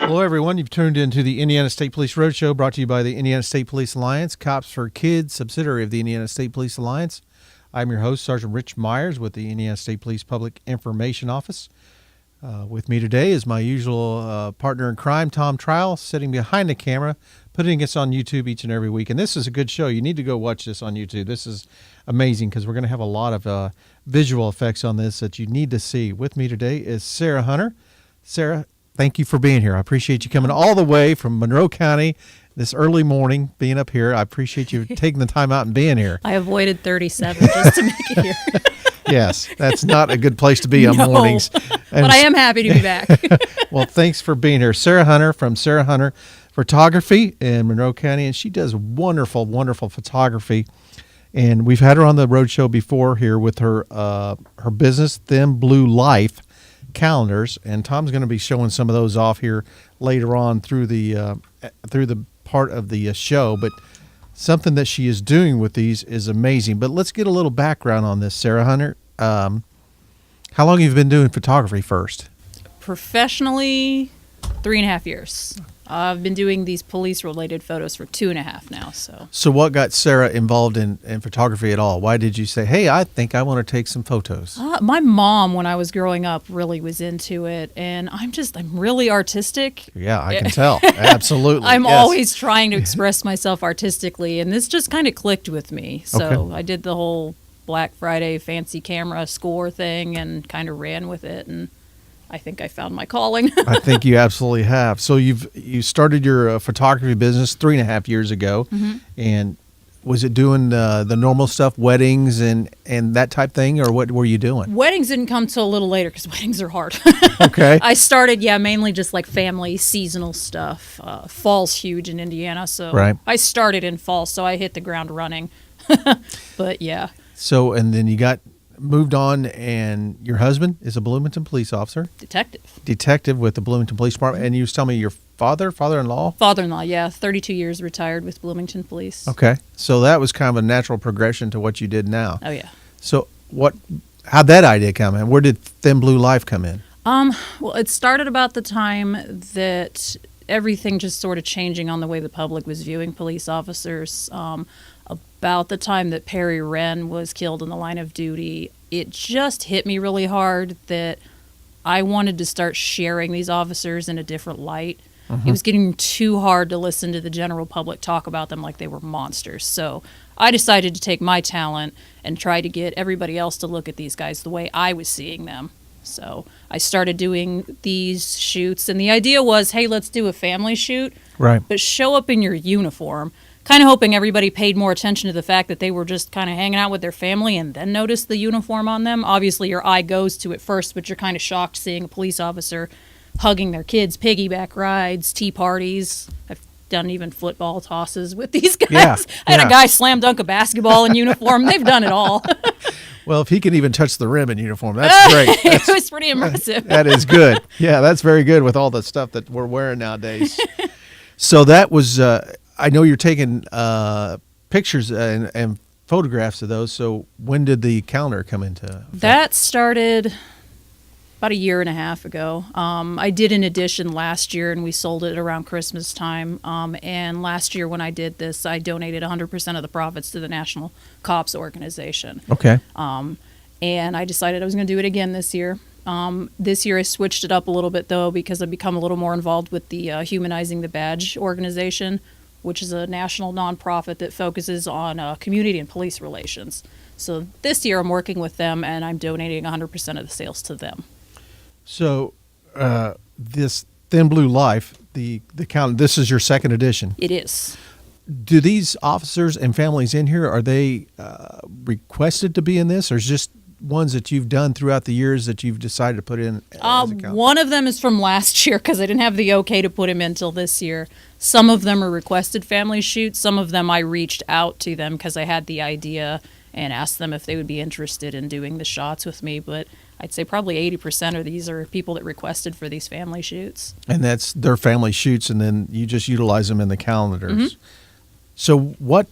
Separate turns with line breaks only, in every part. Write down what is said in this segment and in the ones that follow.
Hello, everyone. You've tuned into the Indiana State Police Roadshow, brought to you by the Indiana State Police Alliance, Cops for Kids, subsidiary of the Indiana State Police Alliance. I'm your host, Sergeant Rich Myers with the Indiana State Police Public Information Office. With me today is my usual partner in crime, Tom Trial, sitting behind the camera, putting us on YouTube each and every week. And this is a good show. You need to go watch this on YouTube. This is amazing because we're going to have a lot of visual effects on this that you need to see. With me today is Sarah Hunter. Sarah, thank you for being here. I appreciate you coming all the way from Monroe County this early morning, being up here. I appreciate you taking the time out and being here.
I avoided 37 just to make it here.
Yes, that's not a good place to be on mornings.
But I am happy to be back.
Well, thanks for being here. Sarah Hunter from Sarah Hunter Photography in Monroe County, and she does wonderful, wonderful photography. And we've had her on the Roadshow before here with her business, Thin Blue Life calendars, and Tom's going to be showing some of those off here later on through the part of the show. But something that she is doing with these is amazing. But let's get a little background on this, Sarah Hunter. How long have you been doing photography first?
Professionally, 3.5 years. I've been doing these police-related photos for 2.5 now. So
what got Sarah involved in photography at all? Why did you say, hey, I think I want to take some photos?
My mom, when I was growing up, really was into it, and I'm really artistic.
Yeah, I can tell. Absolutely.
I'm always trying to express myself artistically, and this just kind of clicked with me. So okay. I did the whole Black Friday fancy camera score thing and kind of ran with it, and I think I found my calling.
I think you absolutely have. So you started your photography business 3.5 years ago, mm-hmm. and was it doing the normal stuff, weddings and that type thing, or what were you doing?
Weddings didn't come till a little later because weddings are hard.
Okay.
I started, mainly just like family, seasonal stuff. Fall's huge in Indiana, so right. I started in fall, so I hit the ground running. But yeah.
So, and then you moved on, and your husband is a Bloomington police officer. Detective with the Bloomington Police Department. And you was telling me your father-in-law?
Father-in-law, yeah. 32 years retired with Bloomington Police.
Okay. So that was kind of a natural progression to what you did now.
Oh, yeah.
So how'd that idea come in? Where did Thin Blue Life come in?
Well, it started about the time that everything just sort of changing on the way the public was viewing police officers. About the time that Perry Wren was killed in the line of duty, it just hit me really hard that I wanted to start sharing these officers in a different light. Mm-hmm. It was getting too hard to listen to the general public talk about them like they were monsters. So I decided to take my talent and try to get everybody else to look at these guys the way I was seeing them. So I started doing these shoots, and the idea was, hey, let's do a family shoot,
right? But
show up in your uniform. Kind of hoping everybody paid more attention to the fact that they were just kind of hanging out with their family and then noticed the uniform on them. Obviously, your eye goes to it first, but you're kind of shocked seeing a police officer hugging their kids, piggyback rides, tea parties. I've done even football tosses with these guys.
Yeah,
I had a guy slam dunk a basketball in uniform. They've done it all.
Well, if he can even touch the rim in uniform, that's great.
It was pretty impressive.
That is good. Yeah, that's very good with all the stuff that we're wearing nowadays. So that was... I know you're taking pictures and photographs of those. So when did the calendar come into effect?
That started about 1.5 years ago. I did an edition last year, and we sold it around Christmas time. And last year when I did this, I donated 100% of the profits to the National Cops Organization.
Okay.
And I decided I was going to do it again this year. This year I switched it up a little bit, though, because I've become a little more involved with the Humanizing the Badge organization, which is a national nonprofit that focuses on community and police relations. So this year I'm working with them, and I'm donating 100% of the sales to them. So
this Thin Blue Life, the count, this is your second edition.
It is.
Do these officers and families in here, are they requested to be in this, or is just ones that you've done throughout the years that you've decided to put in as a count?
One of them is from last year because I didn't have the okay to put him in until this year. Some of them are requested family shoots. Some of them I reached out to them because I had the idea and asked them if they would be interested in doing the shots with me. But I'd say probably 80% of these are people that requested for these family shoots.
And that's their family shoots, and then you just utilize them in the calendars. Mm-hmm. So what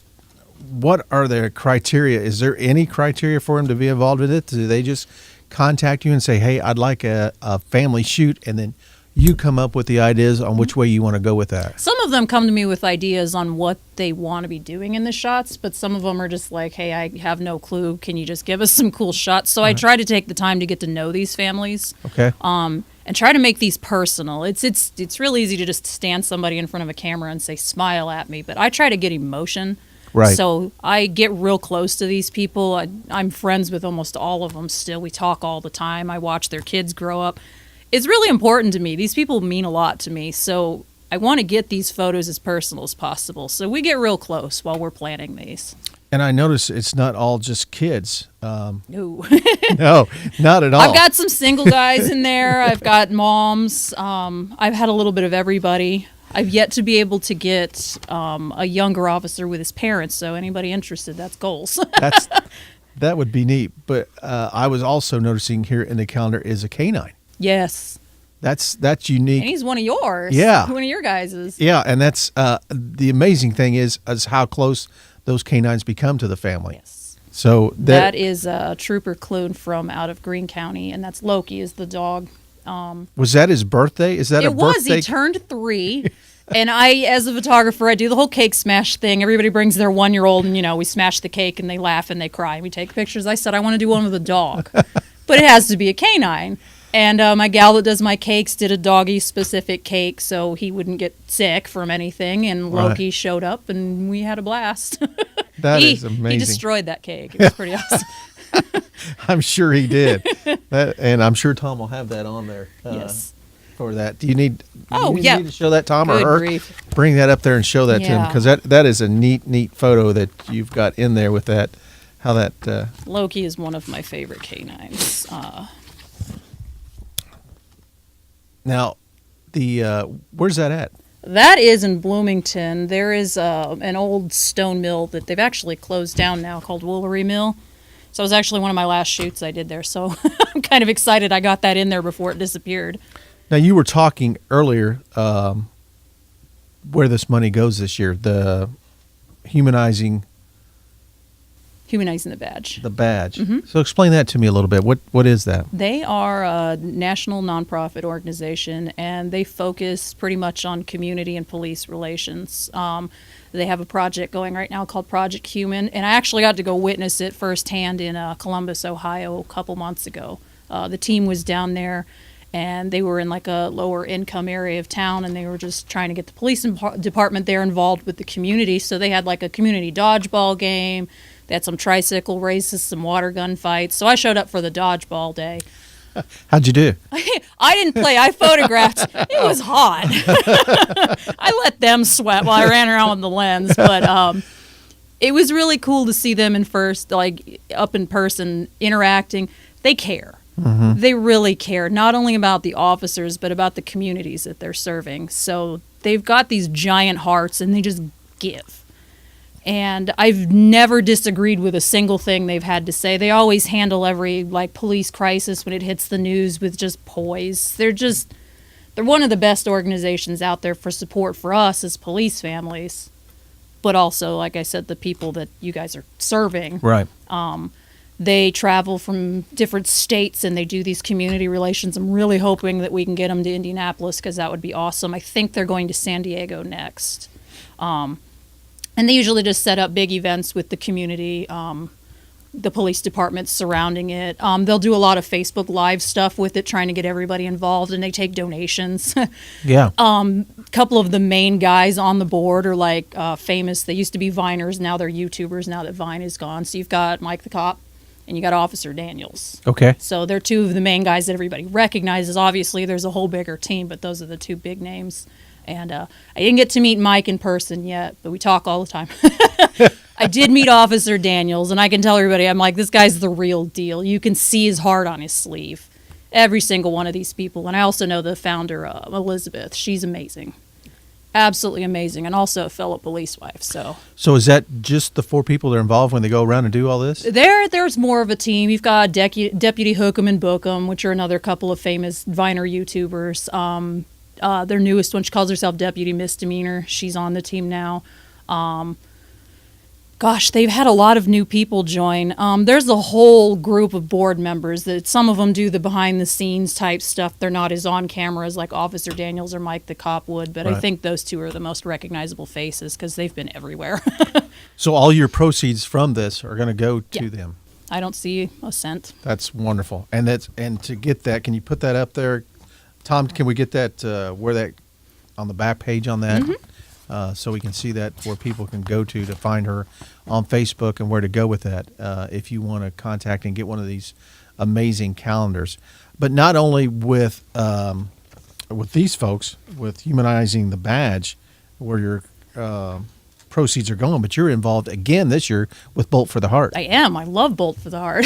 are the criteria? Is there any criteria for them to be involved with it? Do they just contact you and say, hey, I'd like a family shoot, and then you come up with the ideas on which way you want to go with that.
Some of them come to me with ideas on what they want to be doing in the shots, but some of them are just like, hey, I have no clue. Can you just give us some cool shots? So I try to take the time to get to know these families.
Okay.
And try to make these personal. It's real easy to just stand somebody in front of a camera and say, smile at me, but I try to get emotion.
Right.
So I get real close to these people. I'm friends with almost all of them still. We talk all the time. I watch their kids grow up. It's really important to me. These people mean a lot to me. So I want to get these photos as personal as possible. So we get real close while we're planning these.
And I notice it's not all just kids.
No.
No, not at all.
I've got some single guys in there. I've got moms. I've had a little bit of everybody. I've yet to be able to get a younger officer with his parents. So anybody interested, that's goals.
That would be neat. But I was also noticing here in the calendar is a canine.
Yes.
That's unique.
And he's one of yours.
Yeah.
One of your guys's.
Yeah, and that's the amazing thing is how close those canines become to the family.
Yes.
So
that is a Trooper Clune from out of Greene County, and that's Loki is the dog.
Was that his birthday? Is that a birthday?
It was. He turned 3. And I, as a photographer, I do the whole cake smash thing. Everybody brings their 1-year-old, and, we smash the cake, and they laugh, and they cry, and we take pictures. I said, I want to do one with a dog. But it has to be a canine. And my gal that does my cakes did a doggy-specific cake so he wouldn't get sick from anything. And Loki showed up, and we had a blast.
That is amazing.
He destroyed that cake. It was pretty awesome.
I'm sure he did. And I'm sure Tom will have that on there.
Yes.
For that. Do you need
yeah.
need to show that, Tom,
Good
or her?
grief.
Bring that up there and show that to him,
Yeah.
because that is a neat photo that you've got in there with that. How that
Loki is one of my favorite canines.
now, the where's that at?
That is in Bloomington. There is an old stone mill that they've actually closed down now called Woolery Mill. So it was actually one of my last shoots I did there. So I'm kind of excited I got that in there before it disappeared.
Now, you were talking earlier where this money goes this year, the humanizing
Humanizing the badge.
the badge.
Mm-hmm.
So explain that to me a little bit. What is that?
They are a national nonprofit organization, and they focus pretty much on community and police relations. They have a project going right now called Project Human, and I actually got to go witness it firsthand in Columbus, Ohio, a couple months ago. The team was down there, and they were in like a lower income area of town, and they were just trying to get the police department there involved with the community. So they had like a community dodgeball game. They had some tricycle races, some water gun fights. So I showed up for the dodgeball day.
How'd you do?
I didn't play. I photographed. It was hot. I let them sweat while I ran around with the lens. But it was really cool to see them up in person, interacting. They care. Mm-hmm. They really care, not only about the officers, but about the communities that they're serving. So they've got these giant hearts, and they just give. And I've never disagreed with a single thing they've had to say. They always handle every police crisis when it hits the news with just poise. They're one of the best organizations out there for support for us as police families, but also, like I said, the people that you guys are serving.
Right.
They travel from different states, and they do these community relations. I'm really hoping that we can get them to Indianapolis, because that would be awesome. I think they're going to San Diego next. And they usually just set up big events with the community, the police departments surrounding it. They'll do a lot of Facebook Live stuff with it, trying to get everybody involved, and they take donations.
Yeah.
A couple of the main guys on the board are famous. They used to be Viners. Now they're YouTubers now that Vine is gone. So you've got Mike the Cop, and you got Officer Daniels.
Okay.
So they're two of the main guys that everybody recognizes. Obviously, there's a whole bigger team, but those are the two big names. And I didn't get to meet Mike in person yet, but we talk all the time. I did meet Officer Daniels, and I can tell everybody, I'm like, this guy's the real deal. You can see his heart on his sleeve. Every single one of these people. And I also know the founder, Elizabeth. She's amazing. Absolutely amazing. And also a fellow police wife. So
is that just the 4 people that are involved when they go around and do all this?
There's more of a team. You've got Deputy Hookem and Bookem, which are another couple of famous Viner YouTubers. Their newest one, she calls herself Deputy Misdemeanor. She's on the team now. Gosh, they've had a lot of new people join. There's a whole group of board members that some of them do the behind the scenes type stuff. They're not as on camera as like Officer Daniels or Mike the cop would, but I
Right.
think those two are the most recognizable faces because they've been everywhere.
So all your proceeds from this are going to go to
Yeah.
them.
I don't see a cent.
That's wonderful. And to get that, can you put that up there, Tom? Can we get that where that on the back page on that, so we can see that where people can go to find her on Facebook and where to go with that if you want to contact and get one of these amazing calendars. But not only with these folks with humanizing the badge, where your proceeds are going, but you're involved again this year with Bolt for the Heart.
I am. I love Bolt for the Heart.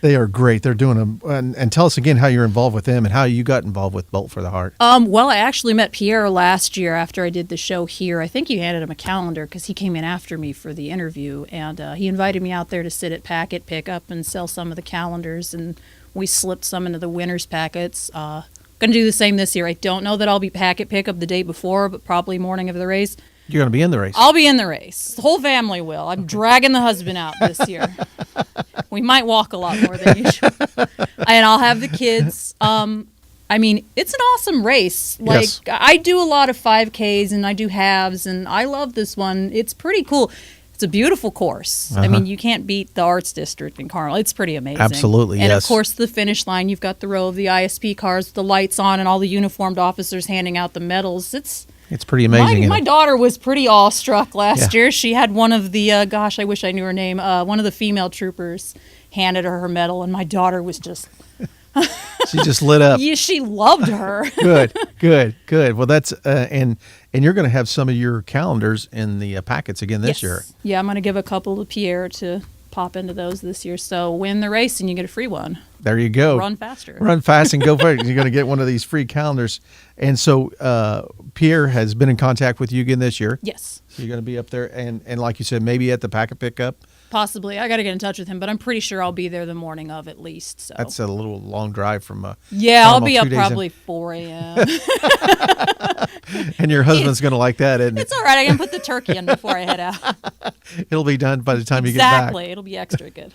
They are great. They're doing them. And tell us again how you're involved with them and how you got involved with Bolt for the Heart.
Well, I actually met Pierre last year after I did the show here. I think you handed him a calendar because he came in after me for the interview, and he invited me out there to sit at Packet, pick up, and sell some of the calendars, and we slipped some into the winner's packets. Going to do the same this year. I don't know that I'll be Packet pickup the day before, but probably morning of the race.
You're going to be in the race.
I'll be in the race. The whole family will. I'm dragging the husband out this year. We might walk a lot more than usual. And I'll have the kids. I mean, it's an awesome race. Like,
Yes.
I do a lot of 5Ks and I do halves, and I love this one. It's pretty cool. It's a beautiful course. I mean, you can't beat the Arts District in Carmel. It's pretty amazing.
Absolutely,
and
yes.
of course, the finish line, you've got the row of the ISP cars, the lights on, and all the uniformed officers handing out the medals.
It's pretty amazing.
My daughter was pretty awestruck last
Yeah.
year. She had one of the, gosh, I wish I knew her name, one of the female troopers handed her medal, and my daughter was just,
She just lit up.
yeah, she loved her.
Good. Well, that's and you're going to have some of your calendars in the packets again this year.
Yeah, I'm going to give a couple to Pierre to pop into those this year. So win the race and you get a free one.
There you go.
Run faster.
Run fast and go for it. You're going to get one of these free calendars. And so Pierre has been in contact with you again this year.
Yes.
So you're going to be up there, and like you said, maybe at the packet pickup.
Possibly. I got to get in touch with him, but I'm pretty sure I'll be there the morning of at least. So
That's a little long drive from.
yeah, I'll
Carmel,
be
2
up
days
probably 4 a.m.
And your husband's going to like that, isn't it?
It's all right. I can put the turkey in before I head out.
It'll be done by the time you get back.
Exactly. It'll be extra good.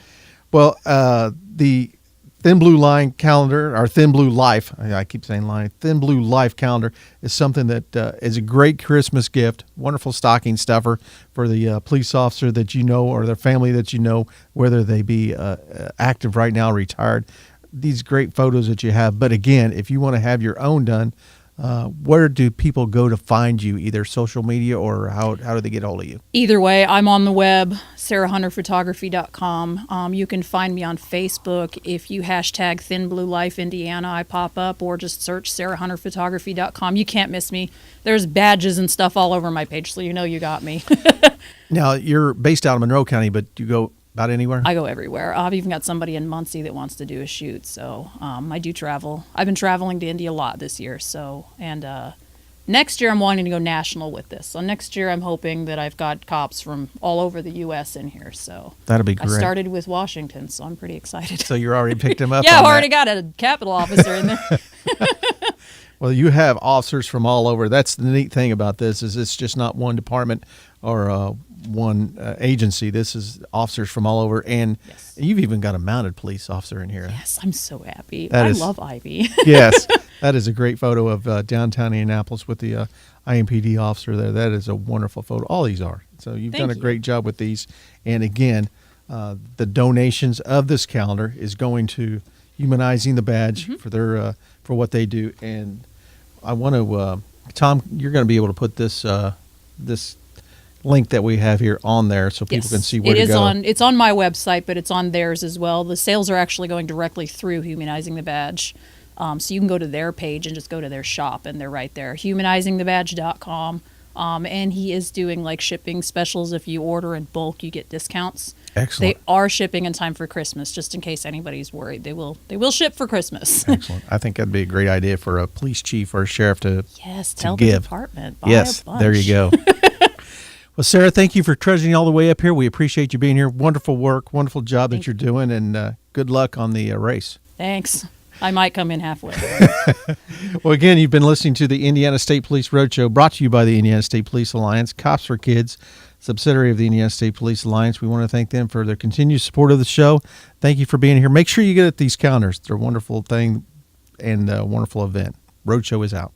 Well, the Thin Blue Line calendar, or Thin Blue Life, I keep saying line, Thin Blue Life calendar is something that is a great Christmas gift, wonderful stocking stuffer for the police officer that you know or their family that you know, whether they be active right now, retired. These great photos that you have. But again, if you want to have your own done, where do people go to find you, either social media or how do they get a hold of you?
Either way, I'm on the web, sarahhunterphotography.com. You can find me on Facebook. If you hashtag Thin Blue Life Indiana, I pop up, or just search sarahhunterphotography.com. You can't miss me. There's badges and stuff all over my page, so you know you got me.
Now, you're based out of Monroe County, but you go about anywhere?
I go everywhere. I've even got somebody in Muncie that wants to do a shoot, so I do travel. I've been traveling to Indy a lot this year, and next year I'm wanting to go national with this. So next year I'm hoping that I've got cops from all over the U.S. in here. So
That'll be great.
I started with Washington, so I'm pretty excited.
So you already picked him up?
Yeah,
on
I've already
that.
got a Capitol officer in there.
Well, you have officers from all over. That's the neat thing about this, is it's just not one department or one agency. This is officers from all over, and
Yes.
you've even got a mounted police officer in here.
Yes, I'm so happy.
That
I
is-
love Ivy.
Yes, that is a great photo of downtown Indianapolis with the IMPD officer there. That is a wonderful photo. All these are. So you've
Thank
done a
you.
great job with these. And again, the donations of this calendar is going to Humanizing the Badge
Mm-hmm.
for their for what they do. And I want to, Tom, you're going to be able to put this this link that we have here on there so people can see where to go.
It's on my website, but it's on theirs as well. The sales are actually going directly through Humanizing the Badge. So you can go to their page and just go to their shop, and they're right there, humanizingthebadge.com. And he is doing like shipping specials. If you order in bulk, you get discounts.
Excellent.
They are shipping in time for Christmas, just in case anybody's worried. They will ship for Christmas.
Excellent. I think that'd be a great idea for a police chief or a sheriff to
Yes,
to
tell the
give.
department. Buy
Yes,
a bunch.
there you go. Well, Sarah, thank you for trudging all the way up here. We appreciate you being here. Wonderful work, wonderful job that
Thank
you're doing, and good luck on the race.
Thanks. I might come in halfway.
Well, again, you've been listening to the Indiana State Police Roadshow, brought to you by the Indiana State Police Alliance, Cops for Kids, subsidiary of the Indiana State Police Alliance. We want to thank them for their continued support of the show. Thank you for being here. Make sure you get these calendars. They're a wonderful thing and a wonderful event. Roadshow is out.